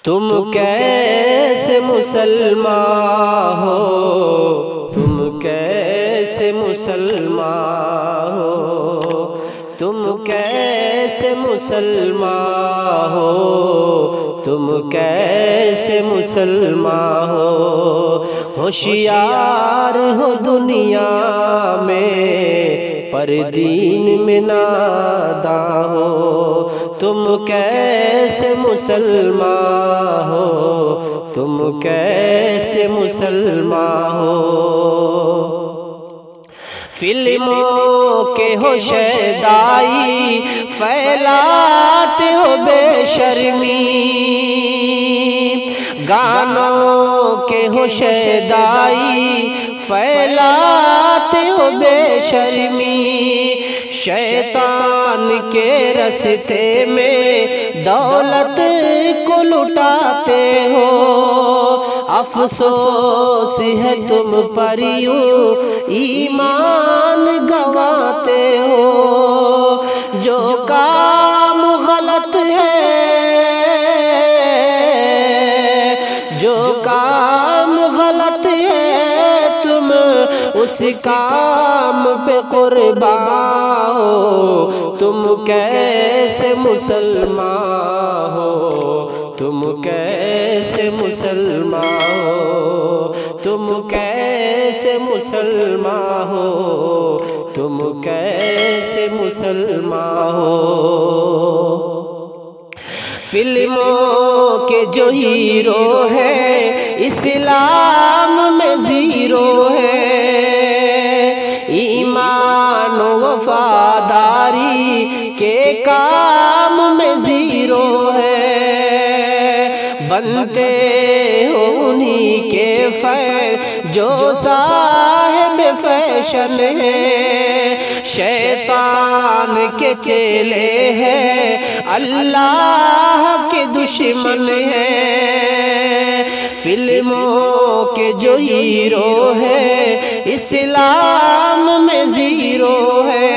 تم کیسے مسلمان ہو، تم کیسے مسلمان ہو، تم کیسے مسلمان ہو، تم کیسے مسلمان ہو، ہوشیار ہو دنیا میں پر دین میں ناداں ہو، تم کیسے مسلمان ہو، تم کیسے مسلمان ہو، فلموں کے ہو شیدائی پھیلاتے ہو بے شرمی، گانوں کے ہو شیدائی پھیلاتے ہو بے شرمی، شیطان کے رستے میں دولت کو لٹاتے ہو، افسوس ہے تم پر یوں ایمان گواتے ہو، جو کام غلط ہے، جو کام غلط ہے تم اس کام پہ قربان ہو، تم کیسے مسلمان ہو، تم کیسے مسلمان ہو، تم کیسے مسلمان ہو، تم کیسے مسلمان ہو، فلموں کے جو ہیرو ہے اسلام میں زیرو ہے، ایمان و وفاداری کے کام میں زیرو ہے، بنتے ہو انہی کے فیض جو صاحب فیشن ہے، شیطان کے چیلے ہیں اللہ کے دشمن ہیں، فلموں کے جو ہیرو ہے اسلام میں زیرو ہے،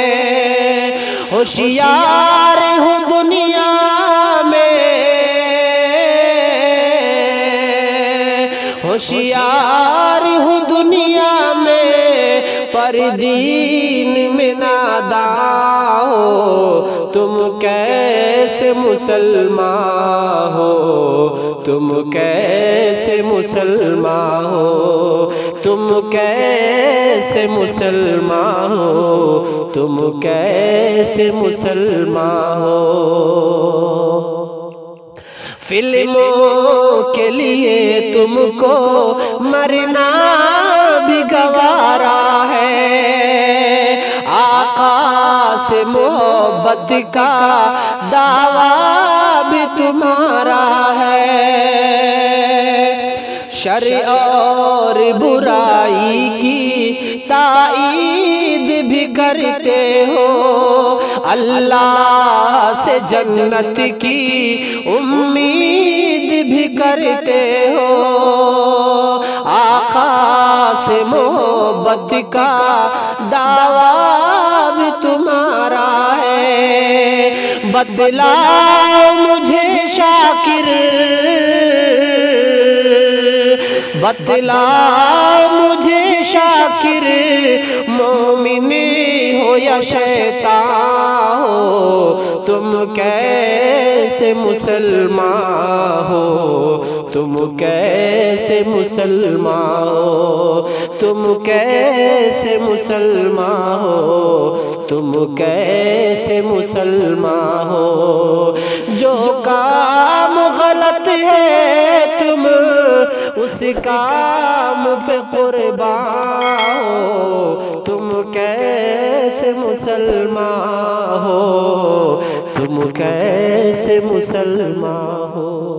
ہوشیار ہو دنیا میں، ہوشیار ہو دنیا میں پر دین میں ناداں ہو، تم کیسے مسلمان ہو، تم کیسے مسلمان ہو، تم کیسے مسلمان ہو، تم کیسے مسلمان ہو، فلموں کے لیے تم کو مرنا بھی گوارا ہے، آقا سے محبت کا دعویٰ بھی تمہارا ہے، شر اور برائی کی تائید بھی کرتے ہو، اللہ سے جنت کی امید بھی کرتے ہو، آقا سے محبت کا دعویٰ بھی تمہارا ہے، بتلاؤ مجھے شاکر، بتلاؤ مجھے شاکر، مومن ہو یا شیطان ہو، تم کیسے مسلمان ہو، تم کیسے مسلمان ہو، تم کیسے مسلمان ہو، تم کیسے مسلمان ہو، جو کام غلط ہے تم اس کام پہ قربان ہو، تم کیسے مسلمان ہو، تم کیسے مسلمان ہو۔